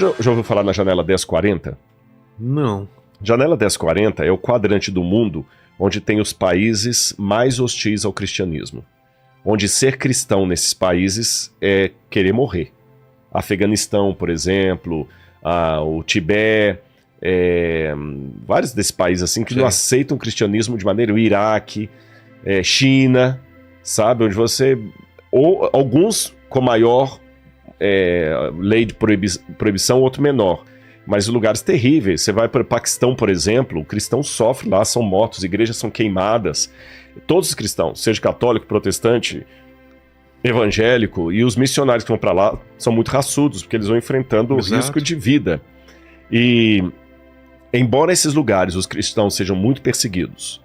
Já ouviu falar na janela 1040? Não. Janela 1040 é o quadrante do mundo onde tem os países mais hostis ao cristianismo. Onde ser cristão nesses países é querer morrer. Afeganistão, por exemplo, o Tibete, vários desses países assim que não aceitam o cristianismo de maneira... O Iraque, China, sabe? Onde você... Ou alguns com maior lei de proibição, outro menor. Mas lugares terríveis. Você vai para o Paquistão, por exemplo, o cristão sofre lá, são mortos, igrejas são queimadas. Todos os cristãos, seja católico, protestante, evangélico, e os missionários que vão para lá são muito raçudos, porque eles vão enfrentando o risco de vida. E, embora esses lugares, os cristãos sejam muito perseguidos,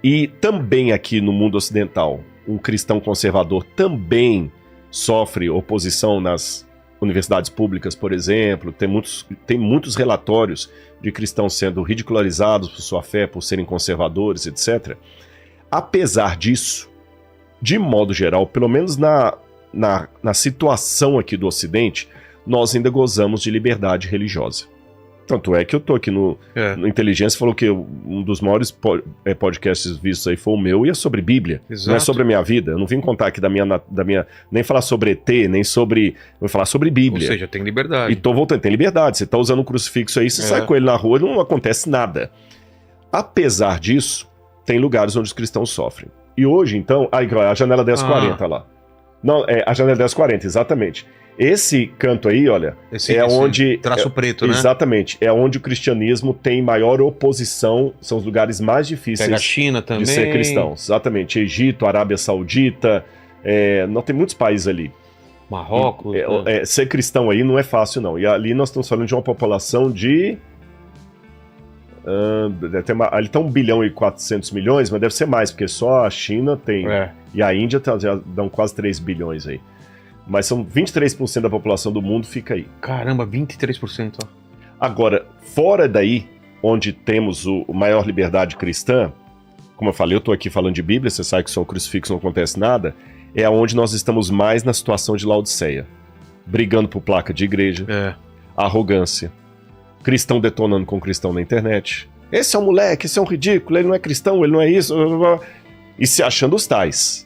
e também aqui no mundo ocidental, um cristão conservador também sofre oposição nas universidades públicas, por exemplo, tem muitos relatórios de cristãos sendo ridicularizados por sua fé, por serem conservadores, etc. Apesar disso, de modo geral, pelo menos na situação aqui do Ocidente, nós ainda gozamos de liberdade religiosa. Tanto é que eu tô aqui no Inteligência, falou que um dos maiores podcasts vistos aí foi o meu, e é sobre Bíblia. Exato. Não é sobre a minha vida. Eu não vim contar aqui da minha nem falar sobre ET, nem sobre... Vou falar sobre Bíblia. Ou seja, tem liberdade. E tô voltando, tem liberdade. Você tá usando um crucifixo aí, você sai com ele na rua, não acontece nada. Apesar disso, tem lugares onde os cristãos sofrem. E hoje, então... a janela 1040 lá. Não, a janela 1040, exatamente. Esse canto aí, olha, onde... Traço preto, né? Exatamente. É onde o cristianismo tem maior oposição, são os lugares mais difíceis... Pega a China também. ...de ser cristãos. Exatamente. Egito, Arábia Saudita, não tem muitos países ali. Marrocos. Ser cristão aí não é fácil, não. E ali nós estamos falando de uma população de... ali tá 1 bilhão e 400 milhões, mas deve ser mais, porque só a China tem... E a Índia já dão quase 3 bilhões aí. Mas são 23% da população do mundo fica aí. Caramba, 23%. Ó. Agora, fora daí, onde temos a maior liberdade cristã, como eu falei, eu estou aqui falando de Bíblia, você sabe que só o crucifixo não acontece nada, é onde nós estamos mais na situação de Laodiceia. Brigando por placa de igreja, arrogância, cristão detonando com cristão na internet. Esse é um moleque, esse é um ridículo, ele não é cristão, ele não é isso... E se achando os tais.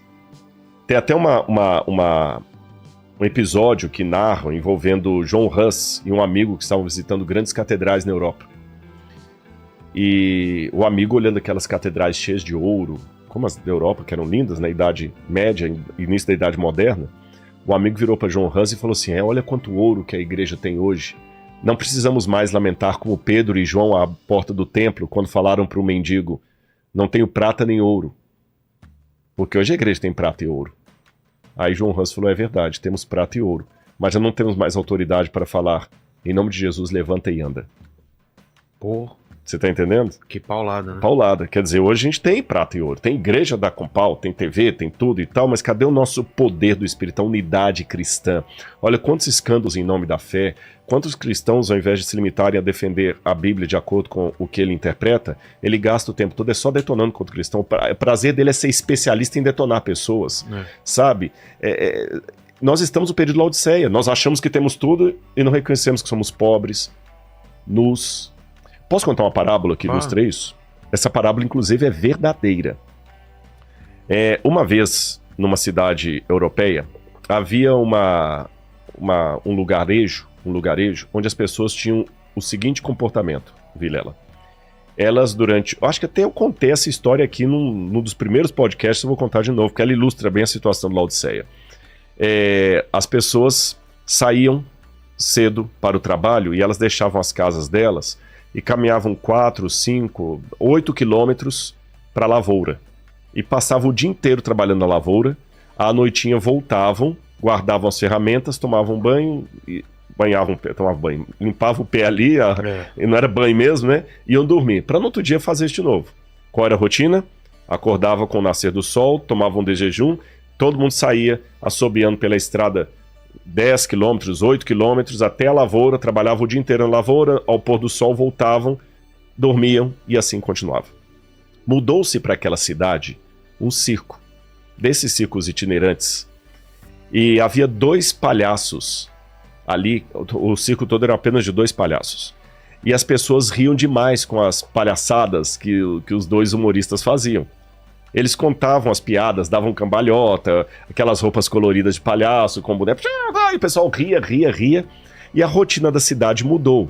Tem até um episódio que narra envolvendo John Huss e um amigo que estavam visitando grandes catedrais na Europa. E o amigo olhando aquelas catedrais cheias de ouro, como as da Europa, que eram lindas na Idade Média, início da Idade Moderna, o amigo virou para John Huss e falou assim, olha quanto ouro que a igreja tem hoje. Não precisamos mais lamentar como Pedro e João à porta do templo, quando falaram para o mendigo, não tenho prata nem ouro. Porque hoje a igreja tem prata e ouro. Aí João Huss falou, é verdade, temos prata e ouro, mas já não temos mais autoridade para falar, em nome de Jesus, levanta e anda. Pô. Você tá entendendo? Que paulada, né? Paulada. Quer dizer, hoje a gente tem prata e ouro, tem igreja da Compal, tem TV, tem tudo e tal, mas cadê o nosso poder do Espírito, a unidade cristã? Olha quantos escândalos em nome da fé, quantos cristãos, ao invés de se limitarem a defender a Bíblia de acordo com o que ele interpreta, ele gasta o tempo todo só detonando contra o cristão. O prazer dele é ser especialista em detonar pessoas, sabe? Nós estamos no período de Laodiceia, nós achamos que temos tudo e não reconhecemos que somos pobres, nus. Posso contar uma parábola que ilustra isso? Essa parábola, inclusive, é verdadeira. Uma vez, numa cidade europeia, havia um lugarejo, onde as pessoas tinham o seguinte comportamento, Vilela. Elas acho que até eu contei essa história aqui num dos primeiros podcasts, eu vou contar de novo, porque ela ilustra bem a situação de Laodiceia. As pessoas saíam cedo para o trabalho e elas deixavam as casas delas e caminhavam 4, 5, 8 quilômetros para a lavoura. E passavam o dia inteiro trabalhando na lavoura, à noitinha voltavam, guardavam as ferramentas, tomavam banho, tomavam banho, limpavam o pé ali, e não era banho mesmo, né? Iam dormir, para no outro dia fazer isso de novo. Qual era a rotina? Acordava com o nascer do sol, tomavam de jejum, todo mundo saía assobiando pela estrada 10 quilômetros, 8 quilômetros, até a lavoura, trabalhavam o dia inteiro na lavoura, ao pôr do sol voltavam, dormiam e assim continuava. Mudou-se para aquela cidade um circo, desses circos itinerantes, e havia 2 palhaços Ali, o circo todo era apenas de 2 palhaços. E as pessoas riam demais com as palhaçadas que os 2 humoristas faziam. Eles contavam as piadas, davam cambalhota, aquelas roupas coloridas de palhaço, com boneco. E o pessoal ria. E a rotina da cidade mudou.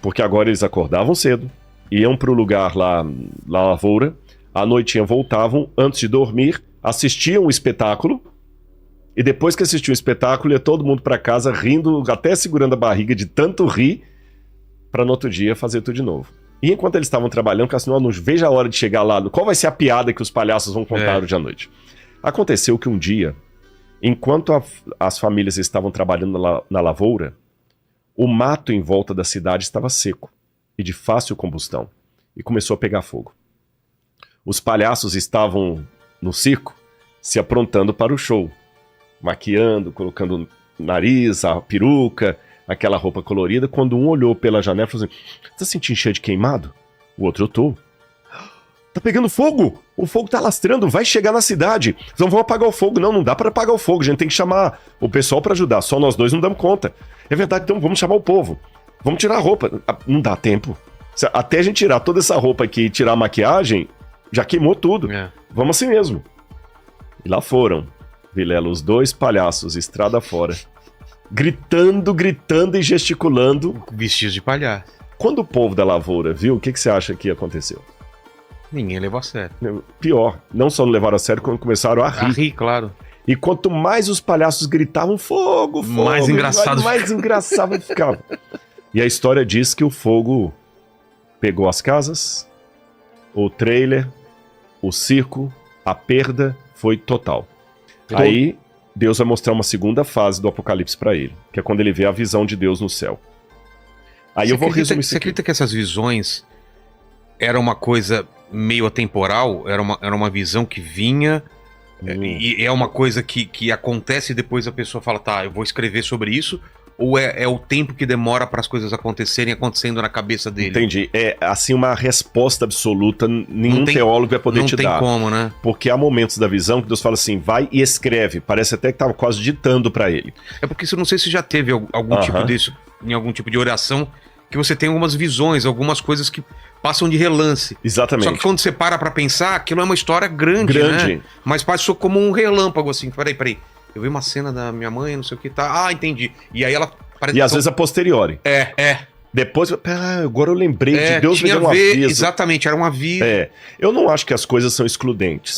Porque agora eles acordavam cedo, iam para o lugar lá na lavoura, à noitinha voltavam, antes de dormir, assistiam o espetáculo, e depois que assistiam o espetáculo, ia todo mundo para casa rindo, até segurando a barriga de tanto rir, para no outro dia fazer tudo de novo. E enquanto eles estavam trabalhando, Cassino, não veja a hora de chegar lá, qual vai ser a piada que os palhaços vão contar hoje à noite. Aconteceu que um dia, enquanto as famílias estavam trabalhando na lavoura, o mato em volta da cidade estava seco e de fácil combustão, e começou a pegar fogo. Os palhaços estavam no circo, se aprontando para o show, maquiando, colocando nariz, a peruca, aquela roupa colorida, quando um olhou pela janela e falou assim: tá sentindo cheio de queimado? O outro, eu tô. Tá pegando fogo! O fogo tá alastrando, vai chegar na cidade. Então vamos apagar o fogo. Não dá para apagar o fogo, a gente tem que chamar o pessoal para ajudar, só nós 2 não damos conta. É verdade, então vamos chamar o povo. Vamos tirar a roupa. Não dá tempo. Até a gente tirar toda essa roupa aqui e tirar a maquiagem, já queimou tudo. Vamos assim mesmo. E lá foram, Vilela, os 2 palhaços, estrada fora, gritando e gesticulando. Vestidos de palhaço. Quando o povo da lavoura viu, o que você acha que aconteceu? Ninguém levou a sério. Pior, não só não levaram a sério, como começaram a rir. A rir, claro. E quanto mais os palhaços gritavam fogo, mais engraçado ficava. E a história diz que o fogo pegou as casas, o trailer, o circo, a perda foi total. Aí Deus vai mostrar uma segunda fase do Apocalipse para ele, que é quando ele vê a visão de Deus no céu. Aí eu vou resumir isso aqui. Você acredita que essas visões era uma coisa meio atemporal? Era uma visão que vinha e é uma coisa que acontece e depois a pessoa fala, tá, eu vou escrever sobre isso? Ou é o tempo que demora para as coisas acontecerem acontecendo na cabeça dele? Entendi. É assim uma resposta absoluta, nenhum teólogo vai poder te dar. Não tem como, né? Porque há momentos da visão que Deus fala assim, vai e escreve. Parece até que estava quase ditando para ele. É porque eu não sei se já teve algum tipo disso, em algum tipo de oração, que você tem algumas visões, algumas coisas que passam de relance. Exatamente. Só que quando você para pra pensar, aquilo é uma história grande, né? Mas passou como um relâmpago, assim. Peraí. Eu vi uma cena da minha mãe, não sei o que, tá. Ah, entendi. E aí ela... E às vezes a posteriori. Depois, agora eu lembrei de Deus me deu um aviso. Exatamente, era um aviso. Eu não acho que as coisas são excludentes.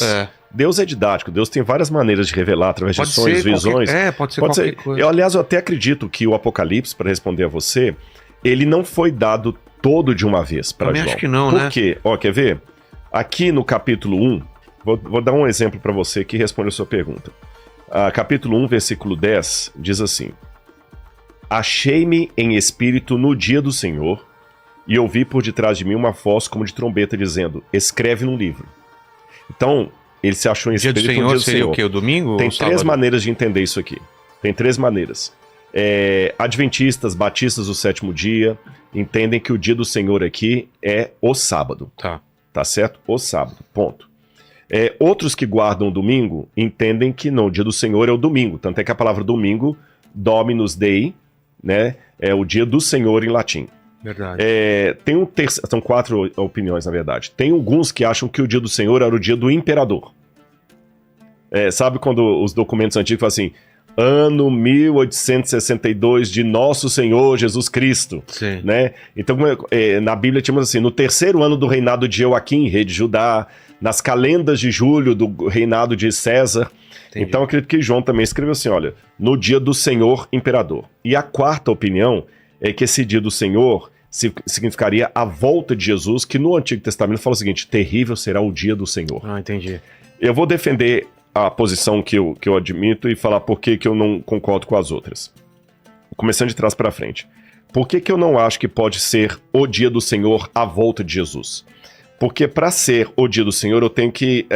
Deus é didático, Deus tem várias maneiras de revelar através de sonhos, visões. Pode ser qualquer coisa. Aliás, eu até acredito que o Apocalipse, para responder a você, ele não foi dado todo de uma vez para João. Acho que não, né? Por quê? Quer ver? Aqui no capítulo 1, vou dar um exemplo para você que responde a sua pergunta. Capítulo 1, versículo 10, diz assim: achei-me em espírito no dia do Senhor, e ouvi por detrás de mim uma voz como de trombeta dizendo, escreve num livro. Então, ele se achou em espírito no dia do Senhor. Seria o quê? O domingo? Tem 3 maneiras de entender isso aqui. Tem 3 maneiras. Adventistas, batistas do 7º dia, entendem que o dia do Senhor aqui é o sábado. Tá certo? O sábado, ponto. Outros que guardam o domingo entendem que não, o dia do Senhor é o domingo. Tanto é que a palavra domingo, Dominus Dei, né, é o dia do Senhor em latim. Verdade. São 4 opiniões, na verdade. Tem alguns que acham que o dia do Senhor era o dia do imperador. Sabe quando os documentos antigos falam assim, ano 1862 de Nosso Senhor Jesus Cristo. Sim. Né? Então, na Bíblia tínhamos assim, no 3º ano do reinado de Joaquim, rei de Judá, nas calendas de julho do reinado de César. Entendi. Então, eu acredito que João também escreveu assim, olha, no dia do Senhor Imperador. E a 4ª opinião é que esse dia do Senhor significaria a volta de Jesus, que no Antigo Testamento fala o seguinte, terrível será o dia do Senhor. Entendi. Eu vou defender a posição que eu admito e falar por que eu não concordo com as outras. Começando de trás para frente. Por que eu não acho que pode ser o dia do Senhor a volta de Jesus? Porque para ser o dia do Senhor eu tenho que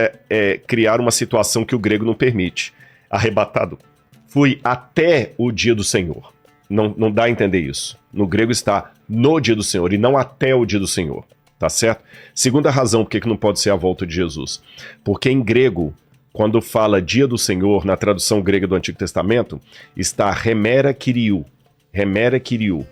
criar uma situação que o grego não permite. Arrebatado. Fui até o dia do Senhor. Não dá a entender isso. No grego está no dia do Senhor e não até o dia do Senhor. Tá certo? Segunda razão por que não pode ser a volta de Jesus. Porque em grego, quando fala dia do Senhor, na tradução grega do Antigo Testamento, está remera kyriou. remera Kyriou.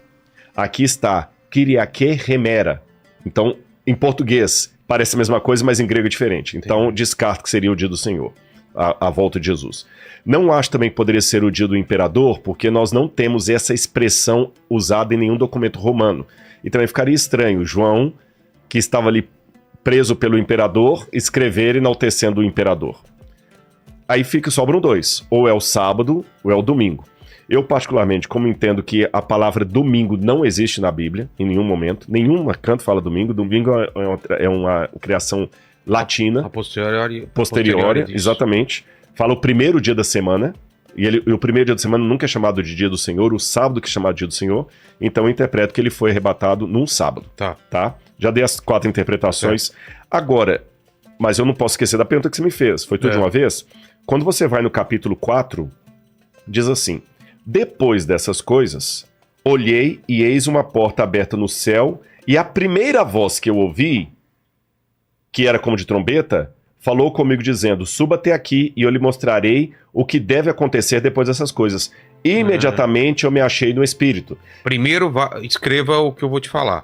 Aqui está Kyriake remera. Então, em português, parece a mesma coisa, mas em grego é diferente. Então, descarto que seria o dia do Senhor, a volta de Jesus. Não acho também que poderia ser o dia do imperador, porque nós não temos essa expressão usada em nenhum documento romano. E também ficaria estranho João, que estava ali preso pelo imperador, escrever enaltecendo o imperador. Aí sobram dois, ou é o sábado ou é o domingo. Eu, particularmente, como entendo que a palavra domingo não existe na Bíblia, em nenhum momento, nenhum canto fala domingo, domingo é uma criação latina, a posteriori, exatamente, fala o primeiro dia da semana, e o primeiro dia da semana nunca é chamado de dia do Senhor, o sábado que é chamado de dia do Senhor, então eu interpreto que ele foi arrebatado num sábado, tá? Já dei as 4 interpretações. Agora, mas eu não posso esquecer da pergunta que você me fez, foi tudo de uma vez? Quando você vai no capítulo 4, diz assim: depois dessas coisas, olhei e eis uma porta aberta no céu, e a primeira voz que eu ouvi, que era como de trombeta, falou comigo dizendo: suba até aqui e eu lhe mostrarei o que deve acontecer depois dessas coisas. Imediatamente eu me achei no Espírito. Primeiro escreva o que eu vou te falar.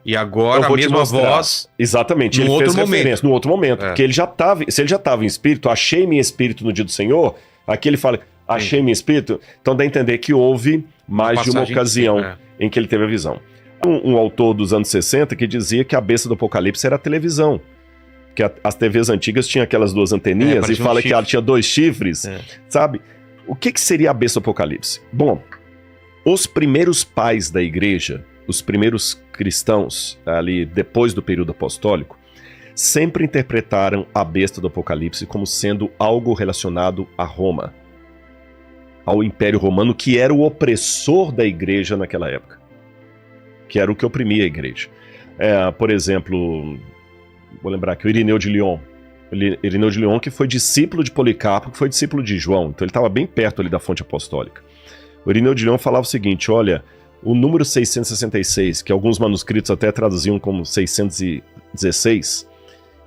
E agora a mesma voz. Exatamente, ele fez referência no outro momento. Porque ele já estava, se ele já estava em espírito, achei meu espírito no dia do Senhor, aqui ele fala, achei meu espírito, então dá a entender que houve mais de uma ocasião em que ele teve a visão. Um autor dos anos 60 que dizia que a besta do Apocalipse era a televisão. Que as TVs antigas tinham aquelas 2 anteninhas e fala que ela tinha 2 chifres, sabe? O que seria a besta do Apocalipse? Bom, os primeiros pais da igreja, os primeiros cristãos, ali depois do período apostólico, sempre interpretaram a besta do Apocalipse como sendo algo relacionado a Roma, ao Império Romano, que era o opressor da igreja naquela época, que era o que oprimia a igreja. Por exemplo, vou lembrar que o Irineu de Lyon, que foi discípulo de Policarpo, que foi discípulo de João, então ele estava bem perto ali da fonte apostólica. O Irineu de Lyon falava o seguinte: olha, o número 666, que alguns manuscritos até traduziam como 616,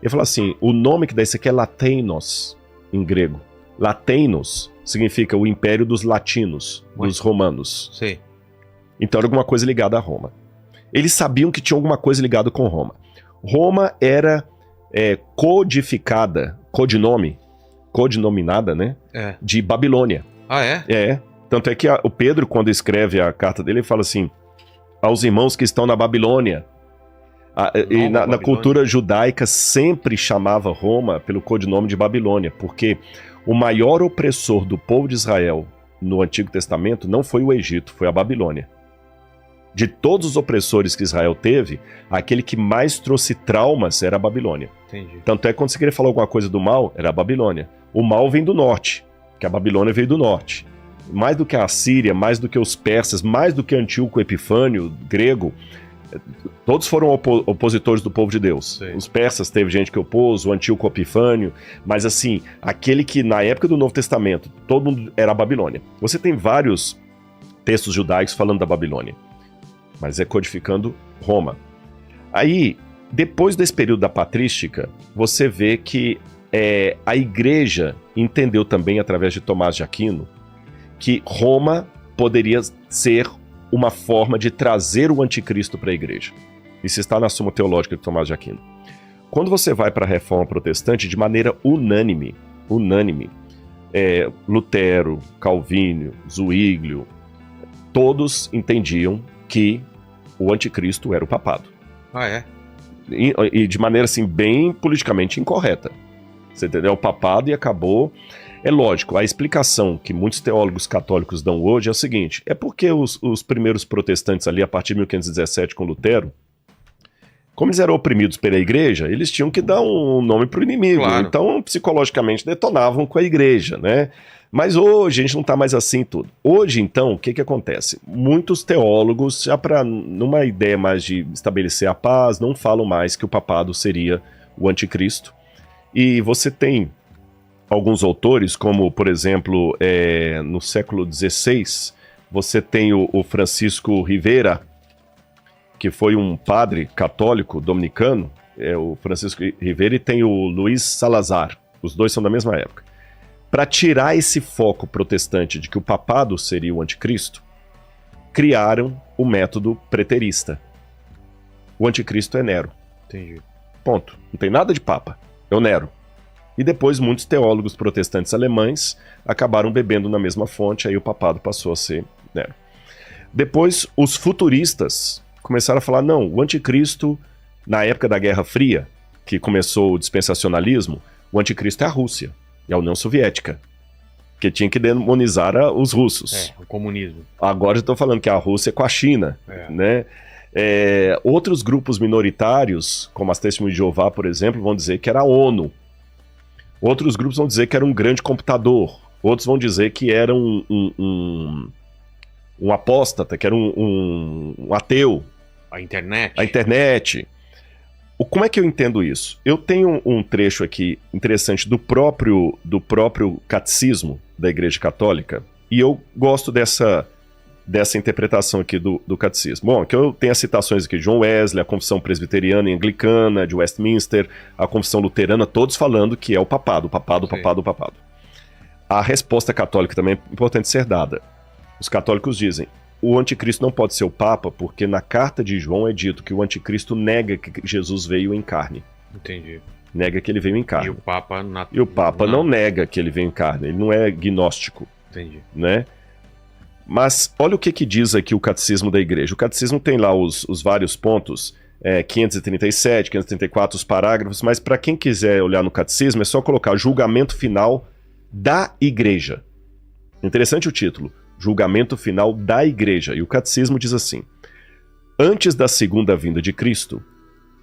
ele fala assim: o nome que dá isso aqui é Lateinos, em grego. Lateinos significa o império dos latinos, dos romanos. Sim. Então era alguma coisa ligada a Roma. Eles sabiam que tinha alguma coisa ligada com Roma. Roma era codinominada, né? De Babilônia. Ah, é? Tanto é que o Pedro, quando escreve a carta dele, ele fala assim: aos irmãos que estão na Babilônia. E na cultura judaica sempre chamava Roma pelo codinome de Babilônia, porque o maior opressor do povo de Israel no Antigo Testamento não foi o Egito, foi a Babilônia. De todos os opressores que Israel teve, aquele que mais trouxe traumas era a Babilônia. Entendi. Tanto é que quando você queria falar alguma coisa do mal, era a Babilônia. O mal vem do norte, que a Babilônia veio do norte. Mais do que a Assíria, mais do que os persas, mais do que Antíoco Epifânio, grego, todos foram opositores do povo de Deus. Sim. Os persas teve gente que opôs, o Antíoco Epifânio, mas assim, aquele que na época do Novo Testamento, todo mundo era a Babilônia. Você tem vários textos judaicos falando da Babilônia, mas é codificando Roma. Aí, depois desse período da patrística, você vê que a igreja entendeu também, através de Tomás de Aquino, que Roma poderia ser uma forma de trazer o anticristo para a igreja. Isso está na Suma Teológica de Tomás de Aquino. Quando você vai para a Reforma Protestante, de maneira unânime, Lutero, Calvínio, Zwinglio, todos entendiam que o anticristo era o papado. Ah, é? E de maneira assim, bem politicamente incorreta. Você entendeu? O papado e acabou. É lógico, a explicação que muitos teólogos católicos dão hoje é o seguinte: é porque os primeiros protestantes ali, a partir de 1517 com Lutero, como eles eram oprimidos pela igreja, eles tinham que dar um nome para o inimigo. Claro. Então, psicologicamente, detonavam com a igreja, né? Mas hoje a gente não está mais assim tudo. Hoje, então, o que acontece? Muitos teólogos, já numa ideia mais de estabelecer a paz, não falam mais que o papado seria o anticristo. E você tem alguns autores, como, por exemplo, no século XVI, você tem o Francisco Rivera, que foi um padre católico dominicano, o Francisco Rivera, e tem o Luiz Salazar, os dois são da mesma época. Para tirar esse foco protestante de que o papado seria o anticristo, criaram o método preterista. O anticristo é Nero. Entendi. Ponto. Não tem nada de papa. É o Nero. E depois muitos teólogos protestantes alemães acabaram bebendo na mesma fonte, aí o papado passou a ser Nero. Depois os futuristas começaram a falar, não, o anticristo, na época da Guerra Fria, que começou o dispensacionalismo, o anticristo é a Rússia, é a União Soviética, que tinha que demonizar os russos. O comunismo. Agora eu estou falando que a Rússia é com a China, né? Outros grupos minoritários, como as Testemunhas de Jeová, por exemplo, vão dizer que era a ONU. Outros grupos vão dizer que era um grande computador. Outros vão dizer que era um apóstata, que era um ateu. A internet. A internet. Como é que eu entendo isso? Eu tenho um trecho aqui interessante do próprio catecismo da Igreja Católica, e eu gosto dessa interpretação aqui do catecismo. Bom, aqui eu tenho as citações aqui de John Wesley, a Confissão Presbiteriana e Anglicana, de Westminster, a Confissão Luterana, todos falando que é o papado. A resposta católica também é importante ser dada. Os católicos dizem, o anticristo não pode ser o papa, porque na carta de João é dito que o anticristo nega que Jesus veio em carne. Entendi. Nega que ele veio em carne. E o Papa não nega que ele veio em carne, ele não é gnóstico. Entendi. Né? Mas olha o que diz aqui o catecismo da igreja. O catecismo tem lá os vários pontos, 537, 534, os parágrafos, mas para quem quiser olhar no catecismo é só colocar julgamento final da igreja. Interessante o título, julgamento final da igreja. E o catecismo diz assim, antes da segunda vinda de Cristo,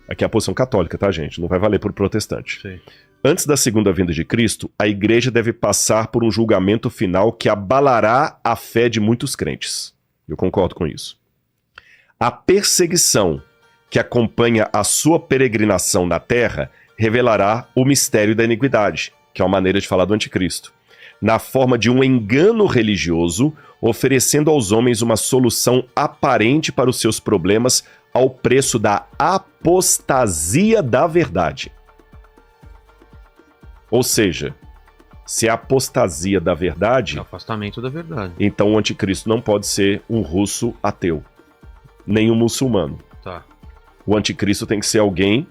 aqui é a posição católica, tá, gente? Não vai valer por protestante. Sim. Antes da segunda vinda de Cristo, a igreja deve passar por um julgamento final que abalará a fé de muitos crentes. Eu concordo com isso. A perseguição que acompanha a sua peregrinação na terra revelará o mistério da iniquidade, que é uma maneira de falar do anticristo, na forma de um engano religioso, oferecendo aos homens uma solução aparente para os seus problemas ao preço da apostasia da verdade. Ou seja, se é a apostasia da verdade, é o afastamento da verdade. Então o anticristo não pode ser um russo ateu, nem um muçulmano. Tá. O anticristo tem que ser alguém,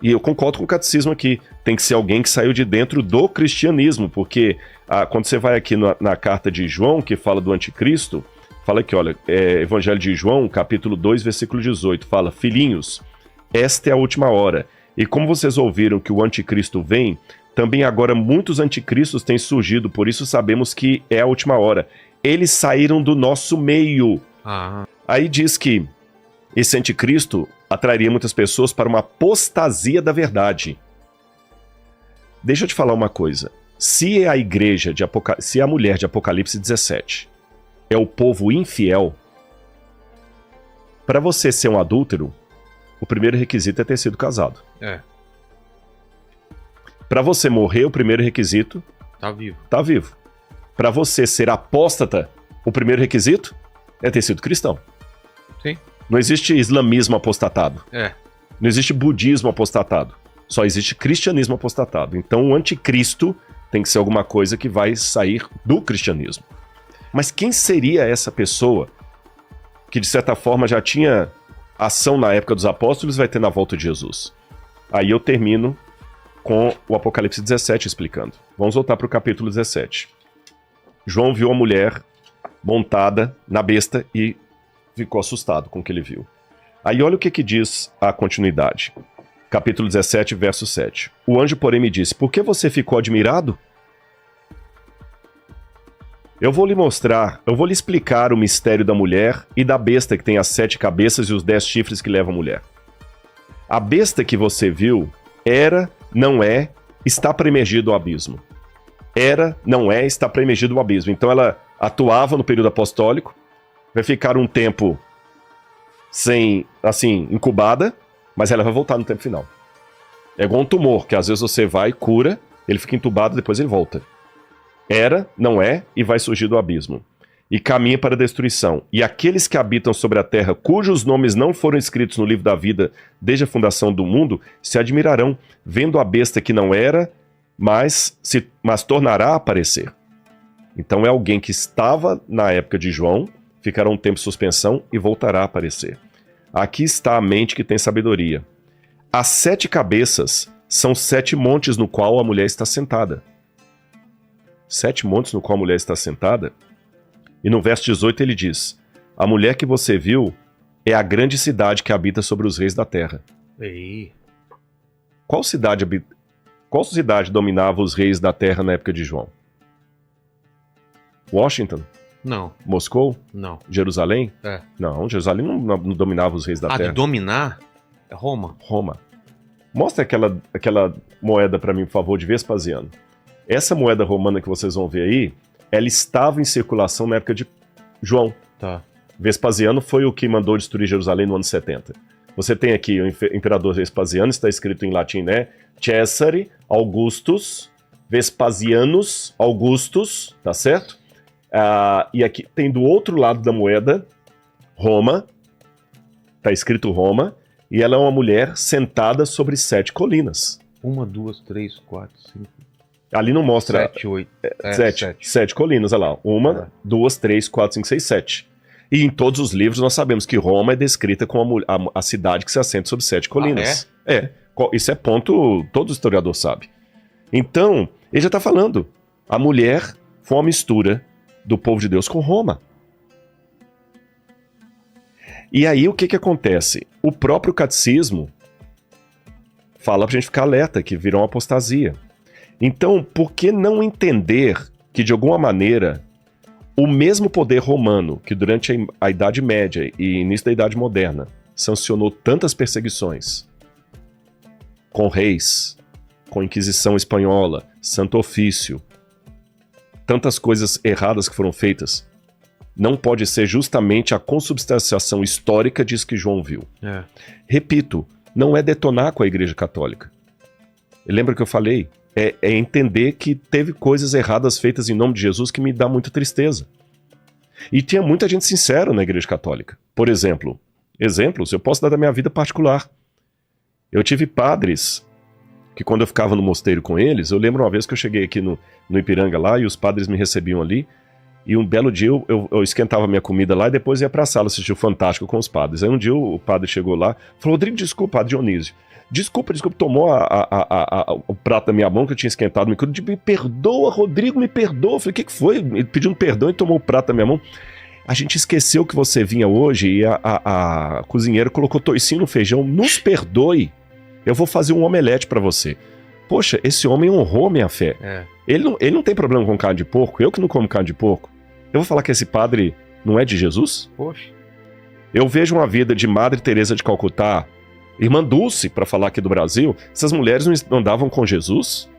e eu concordo com o catecismo aqui, tem que ser alguém que saiu de dentro do cristianismo, porque quando você vai aqui na carta de João, que fala do anticristo, fala aqui, olha, Evangelho de João, capítulo 2, versículo 18, fala, filhinhos, esta é a última hora, e como vocês ouviram que o anticristo vem, também agora muitos anticristos têm surgido, por isso sabemos que é a última hora. Eles saíram do nosso meio. Aí diz que esse anticristo atrairia muitas pessoas para uma apostasia da verdade. Deixa eu te falar uma coisa. Se a igreja se a mulher de Apocalipse 17 é o povo infiel, para você ser um adúltero, o primeiro requisito é ter sido casado. Para você morrer, o primeiro requisito... Tá vivo. Tá vivo. Para você ser apóstata, o primeiro requisito é ter sido cristão. Sim. Não existe islamismo apostatado. Não existe budismo apostatado. Só existe cristianismo apostatado. Então o anticristo tem que ser alguma coisa que vai sair do cristianismo. Mas quem seria essa pessoa que de certa forma já tinha ação na época dos apóstolos e vai ter na volta de Jesus? Aí eu termino com o Apocalipse 17 explicando. Vamos voltar para o capítulo 17. João viu a mulher montada na besta e ficou assustado com o que ele viu. Aí olha o que diz a continuidade. Capítulo 17, verso 7. O anjo, porém, me disse, por que você ficou admirado? Eu vou lhe explicar o mistério da mulher e da besta que tem as 7 cabeças e os 10 chifres que leva a mulher. A besta que você viu era, não é, está para emergir do abismo. Era, não é, está para emergir do abismo. Então ela atuava no período apostólico, vai ficar um tempo sem, assim, incubada, mas ela vai voltar no tempo final. É igual um tumor, que às vezes você vai, cura, ele fica entubado, depois ele volta. Era, não é, e vai surgir do abismo. E caminha para a destruição. E aqueles que habitam sobre a terra, cujos nomes não foram escritos no livro da vida desde a fundação do mundo, se admirarão, vendo a besta que não era, mas tornará a aparecer. Então é alguém que estava na época de João, ficará um tempo de suspensão e voltará a aparecer. Aqui está a mente que tem sabedoria. As 7 cabeças são 7 montes no qual a mulher está sentada. 7 montes no qual a mulher está sentada. E no verso 18 ele diz: a mulher que você viu é a grande cidade que habita sobre os reis da terra. Ei. Qual cidade dominava os reis da terra na época de João? Washington? Não. Moscou? Não. Jerusalém? É. Não, Jerusalém não dominava os reis da terra. De dominar? É Roma. Roma. Mostra aquela moeda para mim, por favor, de Vespasiano. Essa moeda romana que vocês vão ver aí, ela estava em circulação na época de João. Tá. Vespasiano foi o que mandou destruir Jerusalém no ano 70. Você tem aqui o imperador Vespasiano, está escrito em latim, né? Cesare Augustus Vespasianus Augustus, tá certo? E aqui tem do outro lado da moeda, Roma, tá escrito Roma, e ela é uma mulher sentada sobre 7 colinas. 1, 2, 3, 4, 5... Ali não mostra... 7, 8... 7 colinas, olha lá. 1, 2, 3, 4, 5, 6, 7. E em todos os livros nós sabemos que Roma é descrita como a cidade que se assenta sobre 7 colinas. Isso é ponto, todo historiador sabe. Então, ele já está falando, a mulher foi uma mistura do povo de Deus com Roma. E aí o que acontece? O próprio catecismo fala pra gente ficar alerta, que virou uma apostasia. Então, por que não entender que, de alguma maneira, o mesmo poder romano que durante a Idade Média e início da Idade Moderna sancionou tantas perseguições com reis, com Inquisição Espanhola, Santo Ofício, tantas coisas erradas que foram feitas, não pode ser justamente a consubstanciação histórica disso que João viu. Repito, não é detonar com a Igreja Católica. Lembra que eu falei? É entender que teve coisas erradas feitas em nome de Jesus que me dá muita tristeza. E tinha muita gente sincera na Igreja Católica. Por exemplo, exemplos eu posso dar da minha vida particular. Eu tive padres que, quando eu ficava no mosteiro com eles, eu lembro uma vez que eu cheguei aqui no Ipiranga lá e os padres me recebiam ali, e um belo dia eu esquentava minha comida lá e depois ia pra sala assistir o Fantástico com os padres. Aí um dia o padre chegou lá e falou: Rodrigo, desculpa, padre Dionísio. Desculpa, tomou o prato da minha mão que eu tinha esquentado no micro. Me perdoa, Rodrigo, me perdoa. Eu falei: o que foi? Ele pediu perdão e tomou o prato da minha mão. A gente esqueceu que você vinha hoje e a cozinheira colocou toicinho no feijão. Nos perdoe. Eu vou fazer um omelete pra você. Poxa, esse homem honrou minha fé. Ele não tem problema com carne de porco. Eu que não como carne de porco. Eu vou falar que esse padre não é de Jesus? Poxa. Eu vejo uma vida de Madre Teresa de Calcutá, Irmã Dulce, para falar aqui do Brasil. Essas mulheres não andavam com Jesus?